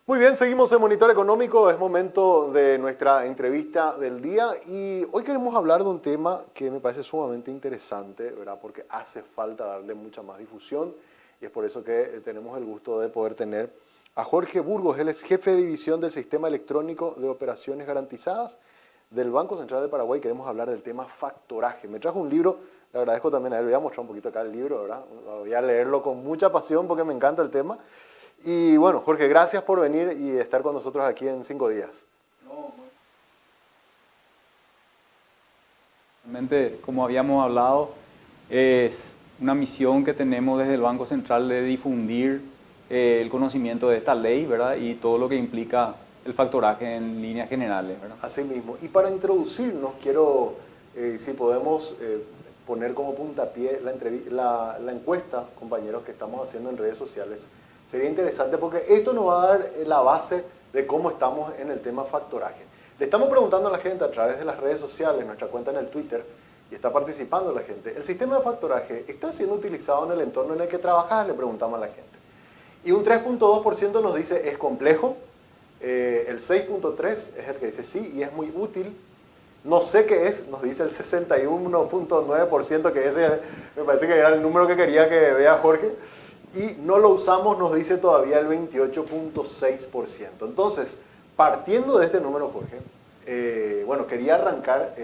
Muy bien, seguimos en Monitor Económico, es momento de nuestra entrevista del día y hoy queremos hablar de un tema que me parece sumamente interesante, ¿verdad? Porque hace falta darle mucha más difusión y es por eso que tenemos el gusto de poder tener a Jorge Burgos. Él es jefe de división del Sistema Electrónico de Operaciones Garantizadas del Banco Central de Paraguay. Queremos hablar del tema factoraje. Me trajo un libro, le agradezco también a él, voy a mostrar un poquito acá el libro, ¿verdad? Voy a leerlo con mucha pasión porque me encanta el tema. Y bueno, Jorge, gracias por venir y estar con nosotros aquí en 5 días. Realmente, como habíamos hablado, es una misión que tenemos desde el Banco Central de difundir el conocimiento de esta ley, ¿verdad? Y todo lo que implica el factoraje en líneas generales, ¿verdad? Así mismo. Y para introducirnos, quiero, si podemos poner como puntapié la encuesta, compañeros, que estamos haciendo en redes sociales. Sería interesante porque esto nos va a dar la base de cómo estamos en el tema factoraje. Le estamos preguntando a la gente a través de las redes sociales, nuestra cuenta en el Twitter, y está participando la gente. ¿El sistema de factoraje está siendo utilizado en el entorno en el que trabajas? Le preguntamos a la gente. Y un 3.2% nos dice es complejo, el 6.3% es el que dice sí y es muy útil. No sé qué es, nos dice el 61.9%, que ese me parece que era el número que quería que vea Jorge. Y no lo usamos, nos dice todavía el 28.6%. Entonces, partiendo de este número, Jorge, bueno, quería arrancar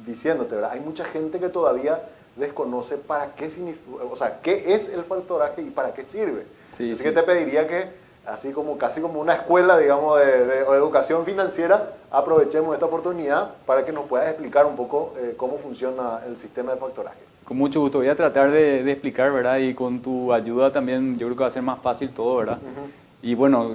diciéndote, ¿verdad? Hay mucha gente que todavía desconoce para qué significa, o sea, qué es el factoraje y para qué sirve. Sí, Así sí. que te pediría que, así como casi como una escuela, digamos, de educación financiera, aprovechemos esta oportunidad para que nos puedas explicar un poco cómo funciona el sistema de factoraje. Con mucho gusto. Voy a tratar de explicar, ¿verdad? Y con tu ayuda también yo creo que va a ser más fácil todo, ¿verdad? Y bueno,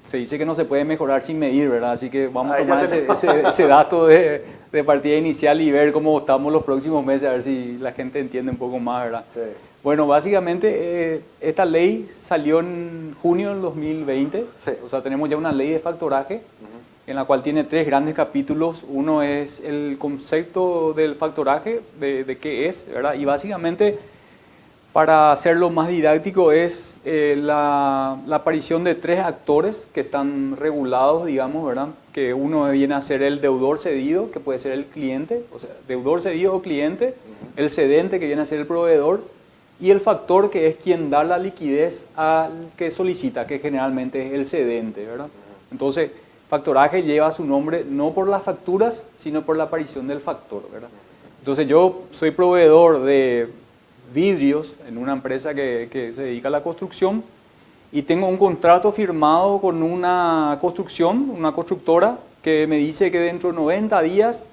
se dice que no se puede mejorar sin medir, ¿verdad? Así que vamos a tomar ese dato de partida inicial y ver cómo estamos los próximos meses, a ver si la gente entiende un poco más, ¿verdad? Sí. Bueno, básicamente esta ley salió en junio del 2020, Sí. O sea, tenemos ya una ley de factoraje en la cual tiene 3 grandes capítulos. Uno es el concepto del factoraje, de qué es, ¿verdad? Y básicamente, para hacerlo más didáctico, es la aparición de 3 actores que están regulados, digamos, ¿verdad? Que uno viene a ser el deudor cedido, que puede ser el cliente, o sea, deudor cedido o cliente, el cedente, que viene a ser el proveedor, y el factor, que es quien da la liquidez al que solicita, que generalmente es el cedente, ¿verdad? Entonces, factoraje lleva su nombre no por las facturas, sino por la aparición del factor, ¿verdad? Entonces, yo soy proveedor de vidrios en una empresa que se dedica a la construcción y tengo un contrato firmado con una constructora, que me dice que dentro de 90 días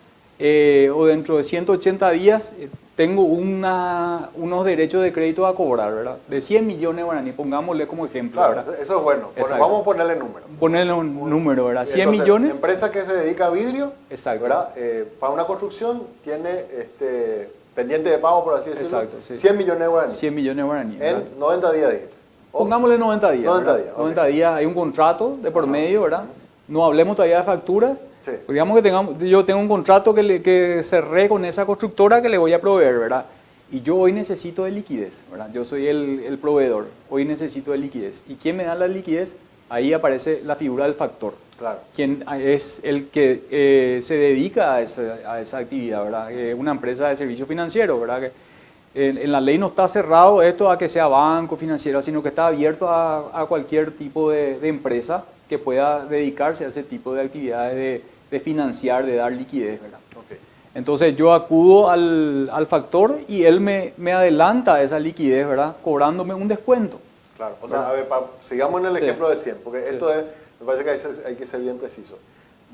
o dentro de 180 días tengo unos derechos de crédito a cobrar, ¿verdad? De 100 millones de guaraníes, pongámosle como ejemplo. Claro, ¿verdad? eso es bueno. Exacto. Vamos a ponerle número. Ponerle un número, ¿verdad? 100 Entonces, millones. Empresa que se dedica a vidrio, Exacto. ¿verdad? Para una construcción tiene pendiente de pago, por así decirlo, Exacto, sí. 100 millones de guaraníes. 100 millones de guaraníes. En ¿verdad? 90 días, dijiste. Pongámosle 90 días. 90 ¿verdad? días, ok. 90 días, hay un contrato de por medio, ¿verdad? No hablemos todavía de facturas. Sí. Digamos que yo tengo un contrato que cerré con esa constructora que le voy a proveer, ¿verdad? Y yo hoy necesito de liquidez, ¿verdad? Yo soy el proveedor, hoy necesito de liquidez. ¿Y quién me da la liquidez? Ahí aparece la figura del factor. Claro. Quien es el que se dedica a esa actividad, ¿verdad? Una empresa de servicio financiero, ¿verdad? Que en la ley no está cerrado esto a que sea banco, financiero, sino que está abierto a cualquier tipo de empresa que pueda dedicarse a ese tipo de actividades de financiar, de dar liquidez, ¿verdad? Okay. Entonces yo acudo al factor y él me adelanta esa liquidez, ¿verdad? Cobrándome un descuento. Claro. O sea, a ver, sigamos en el ejemplo de 100, porque esto es, me parece que hay que ser bien preciso.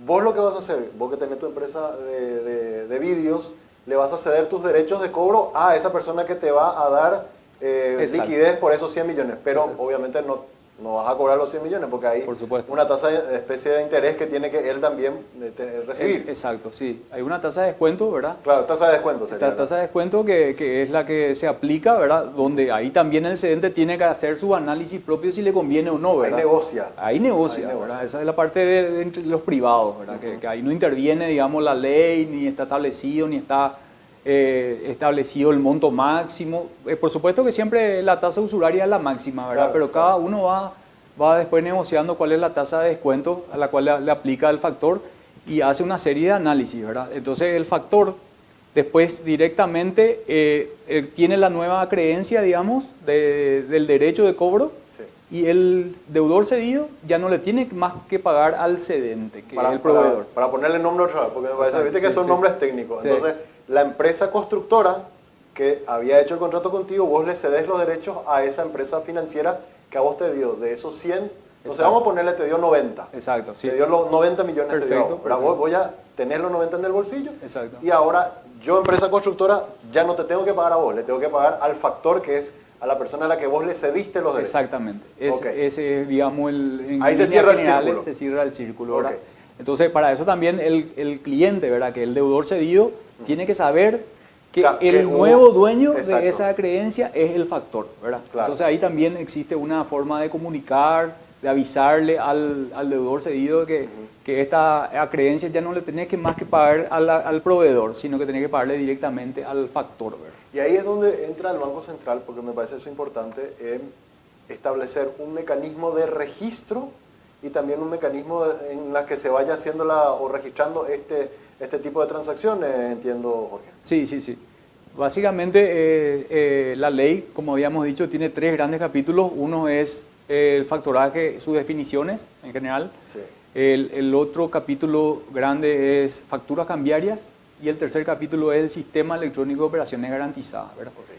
Vos lo que vas a hacer, vos que tenés tu empresa de vidrios, le vas a ceder tus derechos de cobro a esa persona que te va a dar liquidez por esos 100 millones, pero obviamente no vas a cobrar los 100 millones porque hay Por supuesto. una tasa de especie de interés que tiene que él también recibir. Exacto, sí. Hay una tasa de descuento, ¿verdad? Claro, tasa de descuento sería. Esta tasa de descuento que es la que se aplica, ¿verdad? Donde ahí también el cedente tiene que hacer su análisis propio si le conviene o no, ¿verdad? Ahí negocia. Ahí negocia, ¿verdad? Esa es la parte de entre los privados, ¿verdad? Que ahí no interviene, digamos, la ley, ni está establecido, ni está establecido el monto máximo. Por supuesto que siempre la tasa usuraria es la máxima, ¿verdad? Claro, Pero cada uno va va después negociando cuál es la tasa de descuento a la cual le aplica el factor y hace una serie de análisis, ¿verdad? Entonces el factor después directamente tiene la nueva creencia, digamos, del derecho de cobro. Y el deudor cedido ya no le tiene más que pagar al cedente, que es el proveedor. Para ponerle nombre otra vez, porque me parece, viste que son nombres técnicos. Sí. Entonces, la empresa constructora que había hecho el contrato contigo, vos le cedes los derechos a esa empresa financiera que a vos te dio. De esos 100, entonces vamos a ponerle, te dio 90. Exacto, sí. Te dio los 90 millones. Perfecto, te dio. Vos voy a tener los 90 en el bolsillo. Exacto. Y ahora, yo, empresa constructora, ya no te tengo que pagar a vos, le tengo que pagar al factor que es a la persona a la que vos le cediste los derechos. Exactamente. Okay. Ese es, digamos, ahí se cierra el círculo. Se cierra el círculo, ¿verdad? Okay. Entonces, para eso también el cliente, ¿verdad? Que el deudor cedido tiene que saber que el nuevo dueño de esa creencia es el factor, ¿verdad? Claro. Entonces, ahí también existe una forma de comunicar, de avisarle al deudor cedido que esta creencia ya no le tenés que más que pagar al proveedor, sino que tenés que pagarle directamente al factor, ¿verdad? Y ahí es donde entra el Banco Central, porque me parece eso importante, en establecer un mecanismo de registro y también un mecanismo en la que se vaya haciendo o registrando este tipo de transacciones, entiendo, Jorge. Sí. Básicamente la ley, como habíamos dicho, tiene 3 grandes capítulos. Uno es el factoraje, sus definiciones en general. Sí. El otro capítulo grande es facturas cambiarias. Y el tercer capítulo es el sistema electrónico de operaciones garantizadas, ¿verdad? Okay.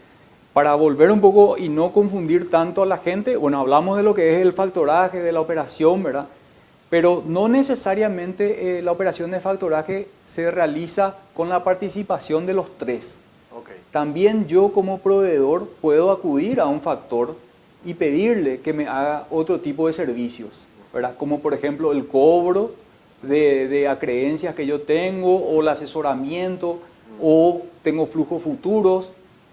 Para volver un poco y no confundir tanto a la gente, bueno, hablamos de lo que es el factoraje, de la operación, ¿verdad? Pero no necesariamente la operación de factoraje se realiza con la participación de los 3. Okay. También yo como proveedor puedo acudir a un factor y pedirle que me haga otro tipo de servicios, ¿verdad? Como por ejemplo el cobro de acreencias que yo tengo, o el asesoramiento, o tengo flujos futuros,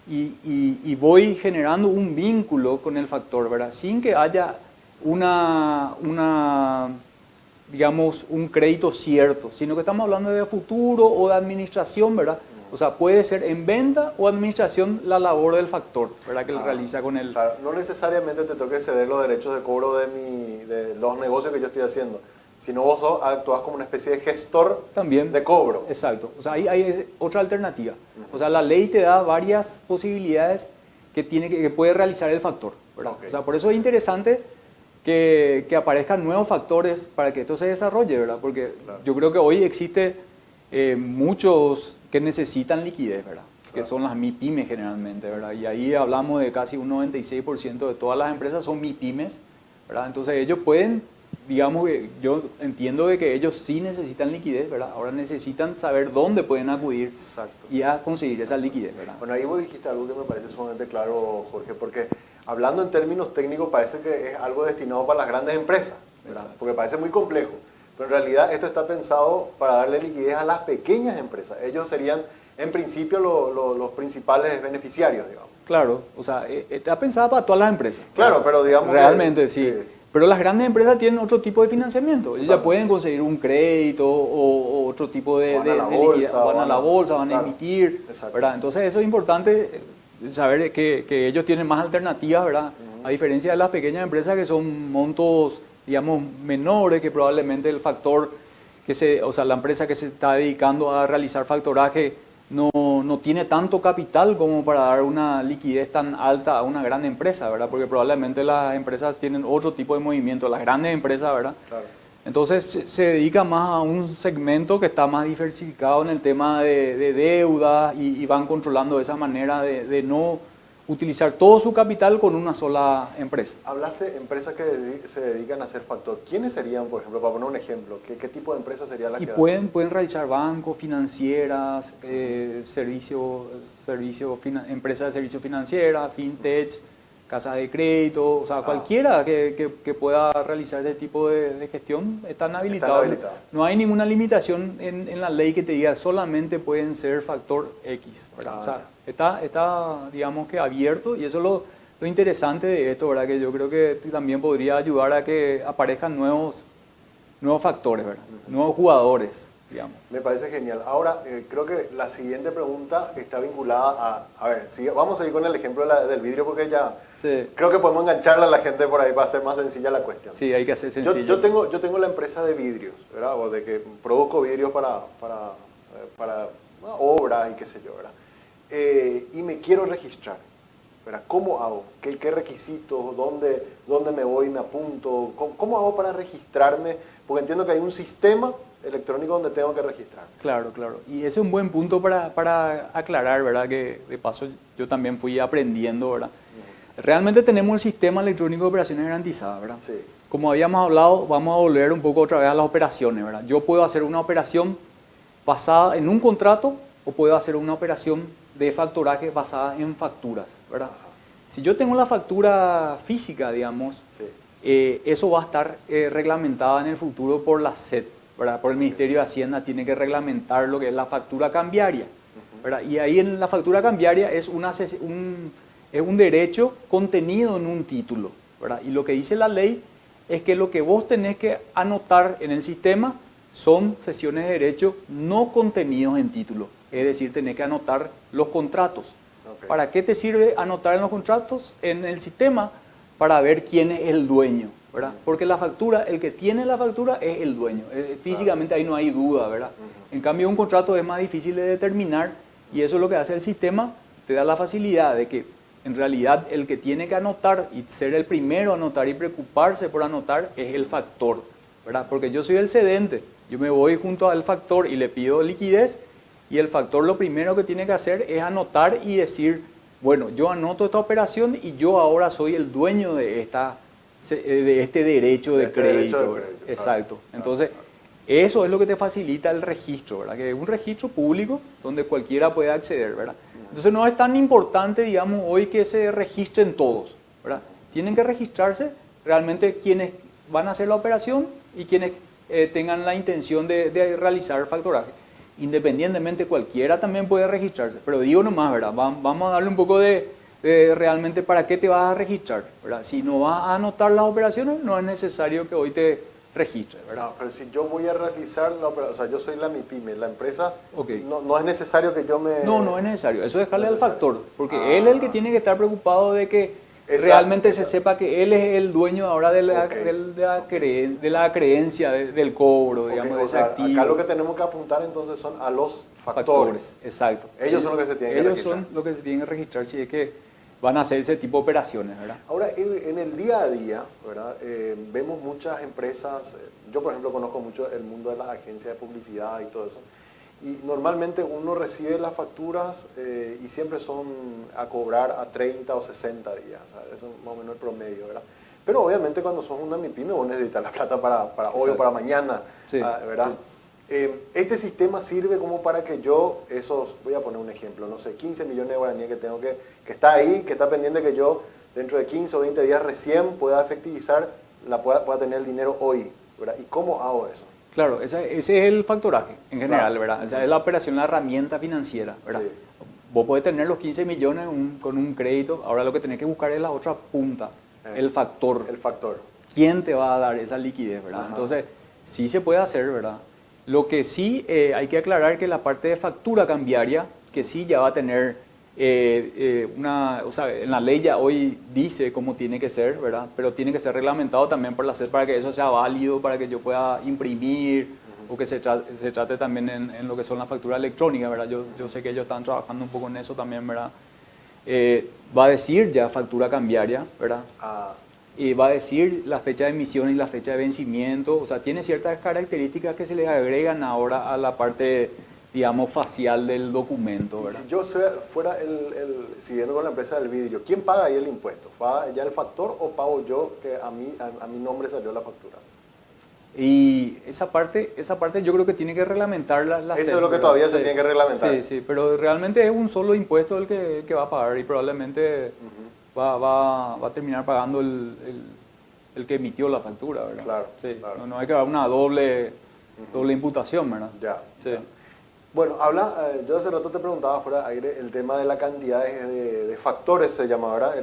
y voy generando un vínculo con el factor, ¿verdad? Sin que haya digamos, un crédito cierto, sino que estamos hablando de futuro o de administración, ¿verdad? O sea, puede ser en venta o administración la labor del factor, ¿verdad? Que él realiza con el... Claro, no necesariamente te toque ceder los derechos de cobro de los negocios que yo estoy haciendo, sino vos actúas como una especie de gestor también de cobro. Exacto. O sea, ahí hay otra alternativa. O sea, la ley te da varias posibilidades que puede realizar el factor, ¿verdad? Okay. O sea, por eso es interesante que aparezcan nuevos factores para que esto se desarrolle, ¿verdad? Porque claro, yo creo que hoy existe muchos que necesitan liquidez, ¿verdad? Claro. Que son las MIPYMES generalmente, ¿verdad? Y ahí hablamos de casi un 96% de todas las empresas son MIPYMES, ¿verdad? Entonces ellos pueden, digamos que yo entiendo de que ellos sí necesitan liquidez, ¿verdad? Ahora necesitan saber dónde pueden acudir. Exacto, y a conseguir esa liquidez, ¿verdad? Bueno, ahí vos dijiste algo que me parece sumamente claro, Jorge, porque hablando en términos técnicos parece que es algo destinado para las grandes empresas, ¿verdad? Porque parece muy complejo, pero en realidad esto está pensado para darle liquidez a las pequeñas empresas. Ellos serían en principio los principales beneficiarios, digamos. Claro, o sea, está pensada para todas las empresas. Claro, pero digamos... Realmente que, sí. Pero las grandes empresas tienen otro tipo de financiamiento. Ellos ya pueden conseguir un crédito o otro tipo de liquidez. Van a la bolsa, van a emitir, ¿verdad? Entonces eso es importante saber que ellos tienen más alternativas, ¿verdad? A diferencia de las pequeñas empresas que son montos, digamos, menores, que probablemente el factor, o sea, la empresa que se está dedicando a realizar factoraje no tiene tanto capital como para dar una liquidez tan alta a una gran empresa, ¿verdad? Porque probablemente las empresas tienen otro tipo de movimiento, las grandes empresas, ¿verdad? Claro. Entonces se dedica más a un segmento que está más diversificado en el tema de deuda y van controlando de esa manera de no utilizar todo su capital con una sola empresa. Hablaste de empresas que se dedican a hacer factor. ¿Quiénes serían, por ejemplo, para poner un ejemplo? ¿Qué tipo de empresa sería la que pueden realizar bancos, financieras, empresas de servicios financieras, fintech, casas de crédito, o sea, cualquiera que pueda realizar este tipo de gestión están habilitados. No hay ninguna limitación en la ley que te diga solamente pueden ser factor X, ¿verdad? O sea, está, digamos que abierto, y eso es lo interesante de esto, ¿verdad? Que yo creo que también podría ayudar a que aparezcan nuevos factores, ¿verdad? Nuevos jugadores digamos. Me parece genial. Ahora, creo que la siguiente pregunta está vinculada a ver, vamos a seguir con el ejemplo del vidrio porque ya Sí. creo que podemos engancharla a la gente por ahí para hacer más sencilla la cuestión. Sí, hay que hacer Yo sencillo. tengo la empresa de vidrios, ¿verdad? O de que produzco vidrios para obras y qué sé yo, ¿verdad? Y me quiero registrar, ¿verdad? ¿Cómo hago? ¿Qué requisitos? ¿Dónde me voy? ¿Me apunto? ¿Cómo hago para registrarme? Porque entiendo que hay un sistema electrónico donde tengo que registrar. Claro, claro. Y ese es un buen punto para aclarar, ¿verdad? Que de paso yo también fui aprendiendo, ¿verdad? Realmente tenemos el sistema electrónico de operaciones garantizadas, ¿verdad? Sí. Como habíamos hablado, vamos a volver un poco otra vez a las operaciones, ¿verdad? Yo puedo hacer una operación basada en un contrato o puedo hacer una operación de facturaje basada en facturas, ¿verdad? Ajá. Si yo tengo la factura física, digamos, Sí. eso va a estar reglamentada en el futuro por la SED, ¿verdad? Por el Ministerio de Hacienda tiene que reglamentar lo que es la factura cambiaria, ¿verdad? Y ahí en la factura cambiaria es un derecho contenido en un título, ¿verdad? Y lo que dice la ley es que lo que vos tenés que anotar en el sistema son cesiones de derecho no contenidos en título, es decir, tenés que anotar los contratos. Okay. ¿Para qué te sirve anotar en los contratos en el sistema? Para ver quién es el dueño, ¿verdad? Porque la factura, el que tiene la factura es el dueño. Físicamente ahí no hay duda, ¿verdad? En cambio, un contrato es más difícil de determinar y eso es lo que hace el sistema, te da la facilidad de que en realidad el que tiene que anotar y ser el primero a anotar y preocuparse por anotar es el factor, ¿verdad? Porque yo soy el cedente, yo me voy junto al factor y le pido liquidez y el factor lo primero que tiene que hacer es anotar y decir, bueno, yo anoto esta operación y yo ahora soy el dueño de este derecho de crédito. Exacto. Claro. Entonces, eso es lo que te facilita el registro, ¿verdad? Que es un registro público donde cualquiera puede acceder, ¿verdad? Entonces, no es tan importante, digamos, hoy que se registren todos, ¿verdad? Tienen que registrarse realmente quienes van a hacer la operación y quienes tengan la intención de realizar factoraje. Independientemente, cualquiera también puede registrarse, pero digo nomás, ¿verdad? Vamos a darle un poco de realmente para qué te vas a registrar, ¿verdad? Si no vas a anotar las operaciones, no es necesario que hoy te registres, ¿verdad? No, pero si yo voy a realizar la operación, o sea, yo soy la MIPYME, la empresa, Okay. no es necesario que yo me... No es necesario, eso dejarle al factor, porque Ah. él es el que tiene que estar preocupado de que realmente se sepa que él es el dueño ahora de la creencia, del cobro, digamos, de o ese sea, activo. acá lo que tenemos que apuntar entonces son a los factores. Exacto. Ellos son los que se tienen que Ellos registrar. son los que se tienen que registrar si es que van a hacer ese tipo de operaciones, ¿verdad? Ahora, en el día a día, ¿verdad? Vemos muchas empresas, yo por ejemplo conozco mucho el mundo de las agencias de publicidad y todo eso, y normalmente uno recibe las facturas y siempre son a cobrar a 30 o 60 días, o sea, eso es más o menos el promedio, ¿verdad? Pero obviamente cuando sos una MIPYME vos necesitas la plata para hoy o para mañana, Sí, ¿verdad? sí. Este sistema sirve como para que yo, voy a poner un ejemplo, no sé, 15 millones de guaraníes que tengo que está ahí, que está pendiente que yo dentro de 15 o 20 días recién pueda efectivizar, pueda tener el dinero hoy, ¿verdad? ¿Y cómo hago eso? Claro, ese es el factoraje en general, Claro. ¿verdad? O sea, es la operación, la herramienta financiera, ¿verdad? Sí. Vos podés tener los 15 millones con un crédito, ahora lo que tenés que buscar es la otra punta, el factor. El factor. ¿Quién te va a dar esa liquidez, verdad? Ajá. Entonces, sí se puede hacer, ¿verdad? Lo que sí hay que aclarar que la parte de factura cambiaria, que sí ya va a tener o sea, en la ley ya hoy dice cómo tiene que ser, ¿verdad? Pero tiene que ser reglamentado también por la SED para que eso sea válido, para que yo pueda imprimir, o que se trate también en lo que son las facturas electrónicas, ¿verdad? Yo sé que ellos están trabajando un poco en eso también, ¿verdad? Va a decir ya factura cambiaria, ¿verdad? Y va a decir la fecha de emisión y la fecha de vencimiento, o sea, tiene ciertas características que se le agregan ahora a la parte, digamos, facial del documento, ¿verdad? Y si yo fuera siguiendo con la empresa del vidrio, ¿quién paga ahí el impuesto? ¿Paga ya el factor o pago yo que a mi nombre salió la factura? Y esa parte yo creo que tiene que reglamentar la Eso SED, es lo que ¿verdad? todavía se tiene que reglamentar. Sí, pero realmente es un solo impuesto el que va a pagar y probablemente va a terminar pagando el que emitió la factura, ¿verdad? Claro, Sí, claro. no hay que dar una doble imputación, ¿verdad? Ya. Sí. Ya. Bueno, yo hace rato te preguntaba fuera de aire el tema de la cantidad de factores, se llama, ¿verdad?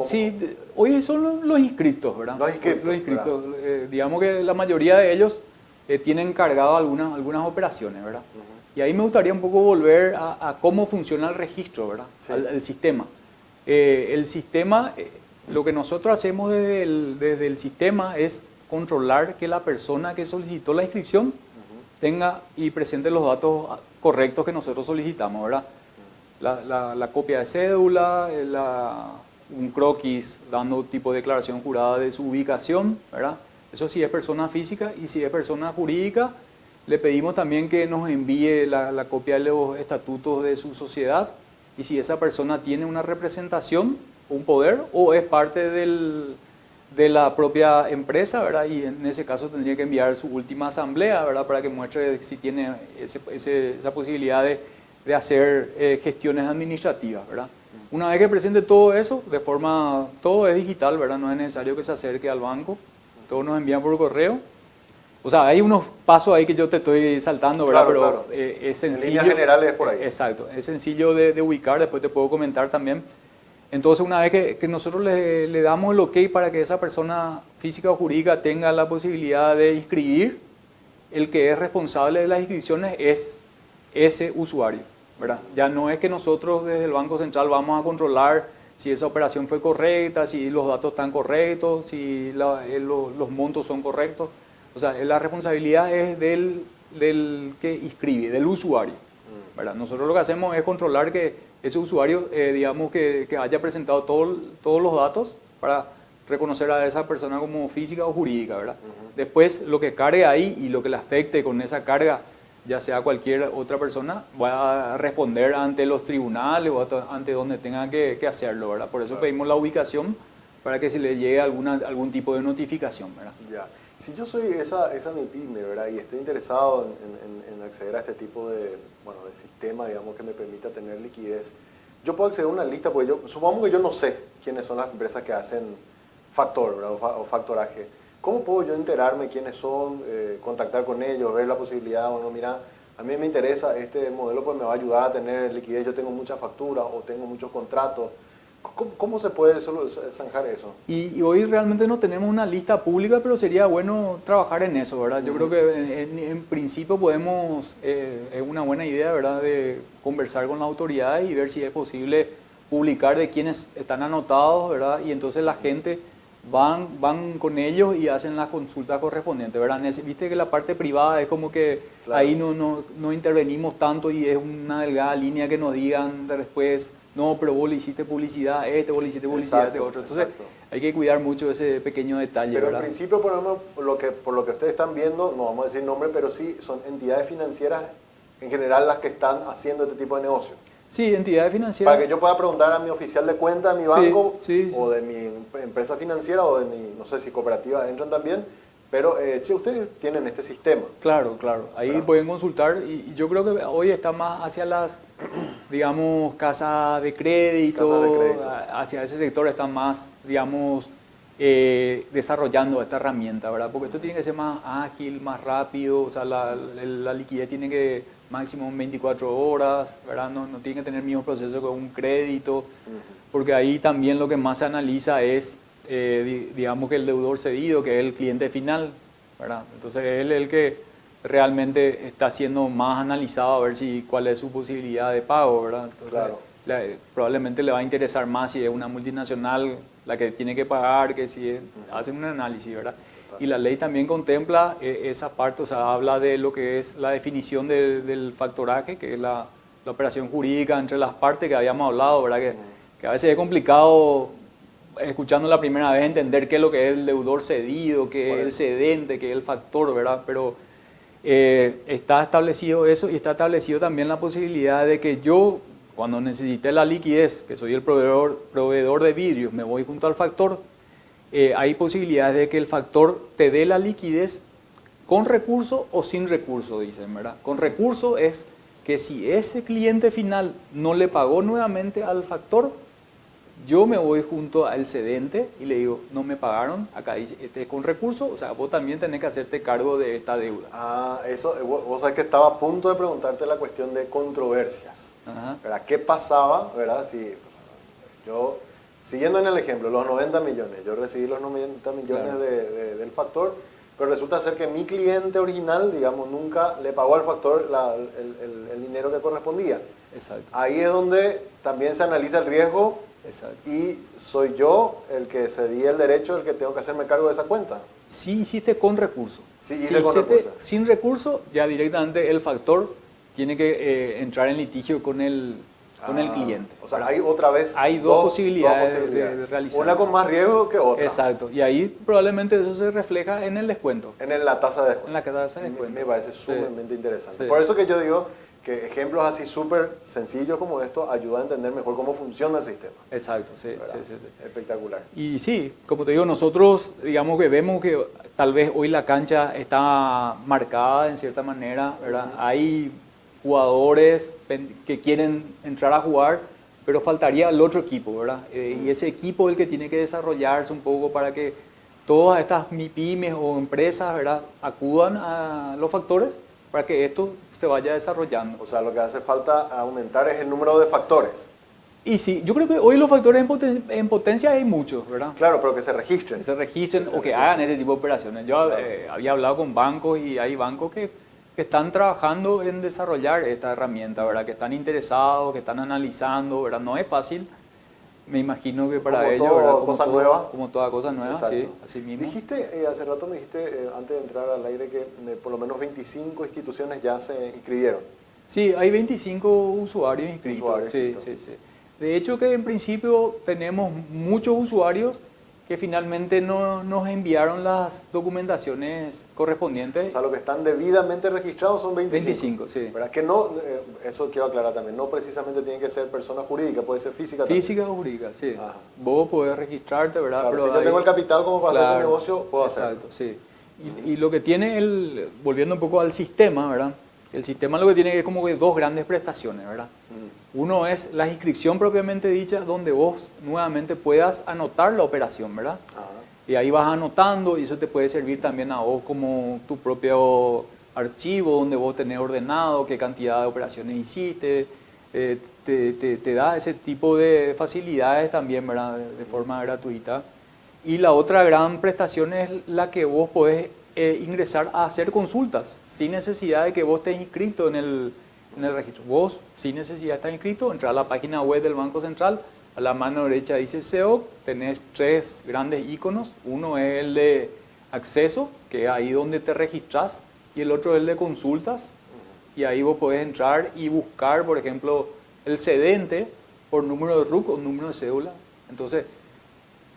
Sí, hoy son los inscritos, ¿verdad? Los inscritos, digamos que la mayoría de ellos tienen cargado algunas operaciones, ¿verdad? Y ahí me gustaría un poco volver a cómo funciona el registro, ¿verdad? Sí. El sistema. El sistema, lo que nosotros hacemos desde el sistema es controlar que la persona que solicitó la inscripción tenga y presente los datos correctos que nosotros solicitamos, ¿verdad? La copia de cédula, un croquis dando tipo de declaración jurada de su ubicación, ¿verdad? Eso sí es persona física, y si es persona jurídica, le pedimos también que nos envíe la copia de los estatutos de su sociedad, y si esa persona tiene una representación, un poder, o es parte de la propia empresa, ¿verdad? Y en ese caso tendría que enviar su última asamblea, ¿verdad? Para que muestre si tiene esa posibilidad de hacer gestiones administrativas, ¿verdad? Una vez que presente todo eso, todo es digital, ¿verdad? No es necesario que se acerque al banco, todo nos envían por correo. O sea, hay unos pasos ahí que yo te estoy saltando, ¿verdad? Claro, Pero es sencillo. En líneas generales es por ahí. Exacto, es sencillo de ubicar, después te puedo comentar también. Entonces, una vez que nosotros le damos el ok para que esa persona física o jurídica tenga la posibilidad de inscribir, el que es responsable de las inscripciones es ese usuario, ¿verdad? Ya no es que nosotros desde el Banco Central vamos a controlar si esa operación fue correcta, si los datos están correctos, si los montos son correctos. O sea, la responsabilidad es del que inscribe, del usuario, ¿verdad? Nosotros lo que hacemos es controlar que ese usuario, digamos, que haya presentado todos los datos para reconocer a esa persona como física o jurídica, ¿verdad? Después, lo que cargue ahí y lo que le afecte con esa carga, ya sea cualquier otra persona, va a responder ante los tribunales o ante donde tenga que hacerlo, ¿verdad? Por eso pedimos la ubicación para que se le llegue algún tipo de notificación, ¿verdad? Ya. Si yo soy esa MIPYME, ¿verdad? Y estoy interesado en acceder a este tipo de sistema, digamos, que me permita tener liquidez, yo puedo acceder a una lista, porque supongo que yo no sé quiénes son las empresas que hacen factor, ¿verdad? O factoraje. ¿Cómo puedo yo enterarme quiénes son, contactar con ellos, ver la posibilidad? Bueno, mira, a mí me interesa este modelo, pues me va a ayudar a tener liquidez, yo tengo muchas facturas o tengo muchos contratos. ¿Cómo se puede zanjar eso? Y hoy realmente no tenemos una lista pública, pero sería bueno trabajar en eso, ¿verdad? Yo creo que en principio es una buena idea, ¿verdad?, de conversar con las autoridades y ver si es posible publicar de quienes están anotados, ¿verdad? Y entonces la gente van con ellos y hacen las consultas correspondientes, ¿verdad? Viste que la parte privada es como que claro, ahí no intervenimos tanto y es una delgada línea que nos digan después, no, pero vos le hiciste publicidad vos le hiciste publicidad otro. Entonces hay que cuidar mucho ese pequeño detalle, pero ¿verdad? En principio, por lo que ustedes están viendo, no vamos a decir nombre, pero sí son entidades financieras en general las que están haciendo este tipo de negocio. Sí, entidades financieras. Para que yo pueda preguntar a mi oficial de cuenta de mi banco sí. o de mi empresa financiera o de mi, no sé si cooperativa entran también, pero ustedes tienen este sistema. Claro. Ahí pueden consultar y yo creo que hoy está más hacia las, digamos, casas de crédito, hacia ese sector están más, digamos, desarrollando esta herramienta, ¿verdad? Porque esto tiene que ser más ágil, más rápido, o sea, la liquidez tiene que máximo 24 horas, ¿verdad? No tiene que tener el mismo proceso que un crédito, porque ahí también lo que más se analiza es, digamos, que el deudor cedido, que es el cliente final, ¿verdad? Entonces él es el que realmente está siendo más analizado a ver cuál es su posibilidad de pago, ¿verdad? Entonces, probablemente le va a interesar más si es una multinacional la que tiene que pagar, que si hacen un análisis, ¿verdad? Y la ley también contempla esa parte, o sea, habla de lo que es la definición del factoraje, que es la operación jurídica entre las partes que habíamos hablado, ¿verdad? Que a veces es complicado, escuchando la primera vez, entender qué es lo que es el deudor cedido, qué es el cedente, qué es el factor, ¿verdad? Pero está establecido eso y está establecido también la posibilidad de que yo, cuando necesite la liquidez, que soy el proveedor de vidrios, me voy junto al factor, hay posibilidades de que el factor te dé la liquidez con recurso o sin recurso, dicen, ¿verdad? Con recurso es que si ese cliente final no le pagó nuevamente al factor, yo me voy junto al cedente y le digo, no me pagaron, acá dice, con recurso, o sea, vos también tenés que hacerte cargo de esta deuda. Eso, vos sabés que estaba a punto de preguntarte la cuestión de controversias, ¿verdad? ¿Qué pasaba, verdad? Si yo... Siguiendo en el ejemplo, los 90 millones, yo recibí los 90 millones del factor, pero resulta ser que mi cliente original, digamos, nunca le pagó al factor el dinero que correspondía. Exacto. Ahí es donde también se analiza el riesgo. Exacto. Y soy yo el que cedí el derecho, el que tengo que hacerme cargo de esa cuenta. Si hiciste con recurso. Sí, hice con recurso. Sin recurso, ya directamente el factor tiene que entrar en litigio con el cliente. O sea, hay otra vez hay dos posibilidades de realizar. Una con más riesgo que otra. Exacto. Y ahí probablemente eso se refleja en el descuento. En la tasa de descuento. En la tasa de descuento. Me parece sumamente interesante. Sí. Por eso que yo digo que ejemplos así súper sencillos como esto ayudan a entender mejor cómo funciona el sistema. Exacto, sí. Espectacular. Y sí, como te digo, nosotros digamos que vemos que tal vez hoy la cancha está marcada en cierta manera, ¿verdad? Hay jugadores que quieren entrar a jugar, pero faltaría el otro equipo, ¿verdad? Y ese equipo es el que tiene que desarrollarse un poco para que todas estas pymes o empresas, ¿verdad?, acudan a los factores para que esto se vaya desarrollando. O sea, lo que hace falta aumentar es el número de factores. Y sí, yo creo que hoy los factores en potencia hay muchos, ¿verdad? Claro, pero que se registren. Que se registren o que hagan este tipo de operaciones. Yo había hablado con bancos y hay bancos que están trabajando en desarrollar esta herramienta, ¿verdad? Que están interesados, que están analizando, ¿verdad? No es fácil, me imagino que para ellos, ¿verdad? Como toda cosa nueva, sí, así mismo. Dijiste, hace rato me dijiste, antes de entrar al aire, que por lo menos 25 instituciones ya se inscribieron. Sí, hay 25 usuarios inscritos. Sí. De hecho que en principio tenemos muchos usuarios que finalmente no nos enviaron las documentaciones correspondientes. O sea, los que están debidamente registrados son 25. 25, sí. ¿Verdad? Que no, eso quiero aclarar también, no precisamente tienen que ser persona jurídica, puede ser física también. Física o jurídica, sí. Ajá. Vos podés registrarte, ¿verdad? Claro, pero si yo tengo el capital como para hacer este negocio, puedo hacerlo. Exacto, sí. Y lo que tiene volviendo un poco al sistema, ¿verdad? El sistema lo que tiene es como que dos grandes prestaciones, ¿verdad? Uno es la inscripción propiamente dicha, donde vos nuevamente puedas anotar la operación, ¿verdad? Ajá. Y ahí vas anotando y eso te puede servir también a vos como tu propio archivo, donde vos tenés ordenado qué cantidad de operaciones hiciste. Te da ese tipo de facilidades también, ¿verdad? De forma gratuita. Y la otra gran prestación es la que vos podés ingresar a hacer consultas sin necesidad de que vos estés inscrito en el registro. Vos, sin necesidad de estar inscrito, entrar a la página web del Banco Central, a la mano derecha dice SEO, tenés tres grandes iconos. Uno es el de acceso, que es ahí donde te registras, y el otro es el de consultas, y ahí vos podés entrar y buscar, por ejemplo, el cedente por número de RUC o número de cédula. Entonces,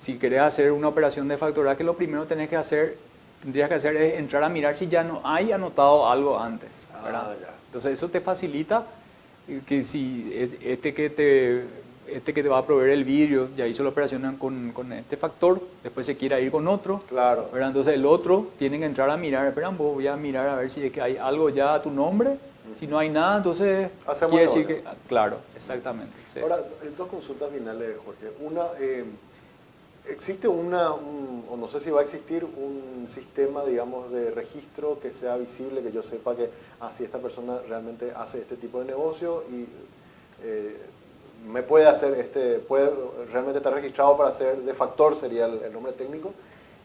si querés hacer una operación de factoraje, lo primero que tendrías que hacer es entrar a mirar si ya no hay anotado algo antes, ¿verdad? Entonces eso te facilita que si este que te va a proveer el vidrio ya hizo la operación con este factor, después se quiera ir con otro, claro, ¿verdad? Entonces el otro tiene que entrar a mirar, voy a mirar a ver si es que hay algo ya a tu nombre. Si no hay nada, entonces quiere decir que... Claro, exactamente. Sí. Ahora, dos consultas finales, Jorge. Una, ¿existe o no sé si va a existir un sistema, digamos, de registro que sea visible, que yo sepa que si esta persona realmente hace este tipo de negocio y me puede hacer puede realmente estar registrado para hacer de factor, sería el nombre técnico?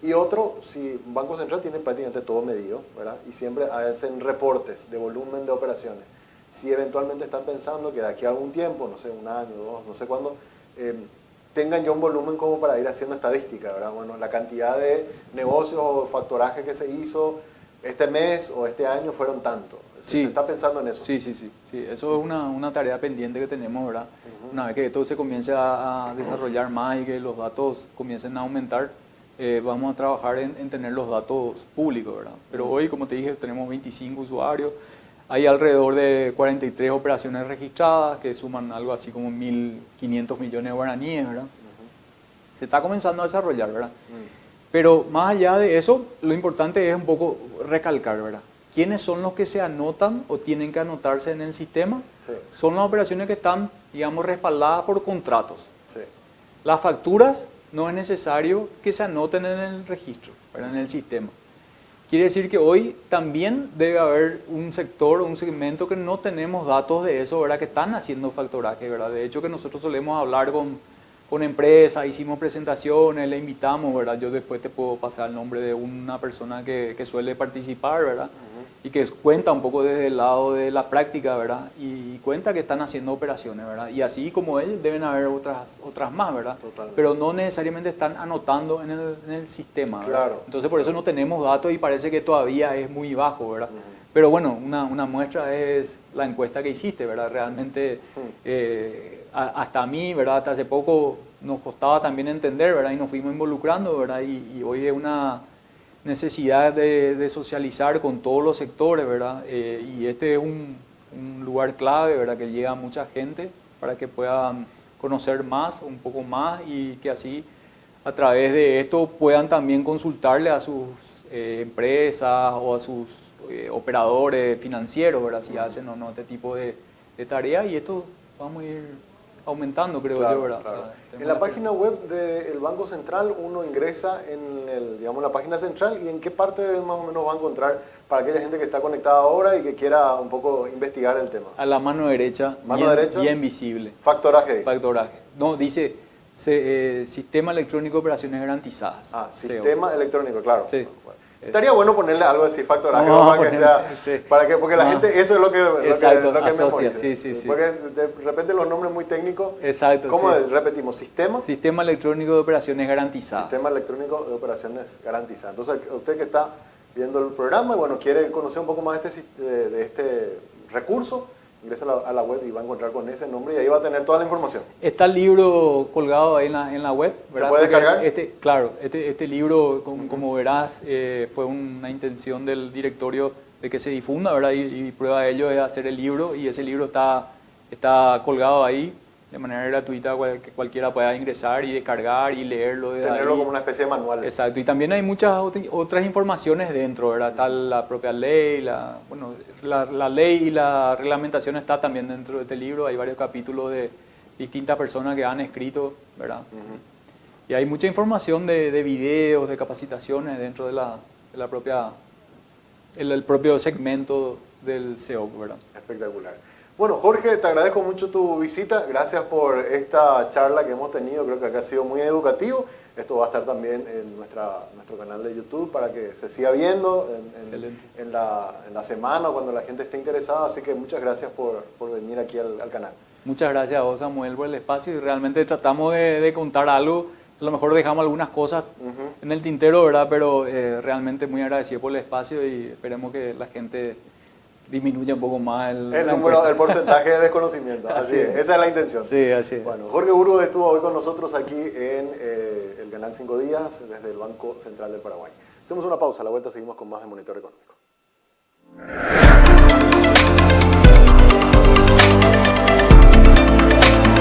Y otro, si Banco Central tiene prácticamente todo medido, ¿verdad? Y siempre hacen reportes de volumen de operaciones. Si eventualmente están pensando que de aquí a algún tiempo, no sé, un año, dos, no sé cuándo, tengan ya un volumen como para ir haciendo estadística, ¿verdad? Bueno, la cantidad de negocios o factoraje que se hizo este mes o este año fueron tanto. Sí. ¿Se está pensando en eso? Sí. Eso es una tarea pendiente que tenemos, ¿verdad? Una vez que esto se comience a desarrollar más y que los datos comiencen a aumentar, vamos a trabajar en tener los datos públicos, ¿verdad? Pero hoy, como te dije, tenemos 25 usuarios, hay alrededor de 43 operaciones registradas que suman algo así como 1.500 millones de guaraníes, ¿verdad? Se está comenzando a desarrollar, ¿verdad? Pero más allá de eso, lo importante es un poco recalcar, ¿verdad? ¿Quiénes son los que se anotan o tienen que anotarse en el sistema? Sí. Son las operaciones que están, digamos, respaldadas por contratos. Sí. Las facturas no es necesario que se anoten en el registro, ¿verdad? En el sistema. Quiere decir que hoy también debe haber un sector, un segmento que no tenemos datos de eso, ¿verdad? Que están haciendo factoraje, ¿verdad? De hecho, que nosotros solemos hablar con con empresas, hicimos presentaciones, le invitamos, ¿verdad? Yo después te puedo pasar el nombre de una persona que suele participar, ¿verdad? Y que cuenta un poco desde el lado de la práctica, ¿verdad? Y cuenta que están haciendo operaciones, ¿verdad? Y así como él, deben haber otras más, ¿verdad? Totalmente. Pero no necesariamente están anotando en el sistema, ¿verdad? Claro. Entonces por eso no tenemos datos y parece que todavía es muy bajo, ¿verdad? Pero bueno, una muestra es la encuesta que hiciste, ¿verdad? Realmente, hasta a mí, ¿verdad? Hasta hace poco nos costaba también entender, ¿verdad? Y nos fuimos involucrando, ¿verdad? Y hoy es una necesidad de socializar con todos los sectores, ¿verdad? Y este es un lugar clave, ¿verdad? Que llega a mucha gente para que puedan conocer más, un poco más, y que así a través de esto puedan también consultarle a sus empresas o a sus operadores financieros, ¿verdad? Si hacen o no este tipo de tareas, y esto vamos a ir aumentando, creo yo, ¿verdad? Claro. O sea, En la página web del Banco Central uno ingresa en digamos, la página central, y en qué parte más o menos va a encontrar para aquella gente que está conectada ahora y que quiera un poco investigar el tema. A la mano derecha, bien visible. Factoraje dice. Factoraje. No, dice Sistema Electrónico de Operaciones Garantizadas. Ah, Sistema Electrónico, claro. Sí. Estaría bueno ponerle algo así, factoraje, No, para que sea, sí. porque la gente, eso es lo que asocia, memoriza. sí. Porque de repente los nombres muy técnicos, Exacto, ¿cómo sí. repetimos? Sistema Electrónico de Operaciones Garantizadas. Sistema Electrónico de Operaciones Garantizadas. Entonces, usted que está viendo el programa y bueno, quiere conocer un poco más de este recurso, ingresa a la web y va a encontrar con ese nombre y ahí va a tener toda la información. Está el libro colgado ahí en la web, ¿verdad? ¿Se puede descargar? Claro, este libro, como verás, fue una intención del directorio de que se difunda, ¿verdad? Y prueba de ello es hacer el libro, y ese libro está colgado ahí de manera gratuita, que cualquiera pueda ingresar y descargar y leerlo. Tenerlo como una especie de manual. Exacto, y también hay muchas otras informaciones dentro, ¿verdad? Está la propia ley, la ley y la reglamentación está también dentro de este libro. Hay varios capítulos de distintas personas que han escrito, ¿verdad? Y hay mucha información de videos, de capacitaciones dentro de la propia, el propio segmento del SEOC, ¿verdad? Espectacular. Bueno, Jorge, te agradezco mucho tu visita. Gracias por esta charla que hemos tenido. Creo que acá ha sido muy educativo. Esto va a estar también en nuestro canal de YouTube para que se siga viendo en la semana cuando la gente esté interesada. Así que muchas gracias por venir aquí al canal. Muchas gracias a vos, Samuel, por el espacio. Y realmente tratamos de contar algo. A lo mejor dejamos algunas cosas en el tintero, ¿verdad? Pero realmente muy agradecido por el espacio, y esperemos que la gente disminuye un poco más el porcentaje de desconocimiento. Así es, esa es la intención. Sí, así es. Bueno, Jorge Burgos estuvo hoy con nosotros aquí en el canal 5 Días desde el Banco Central del Paraguay. Hacemos una pausa, a la vuelta seguimos con más de Monitor Económico.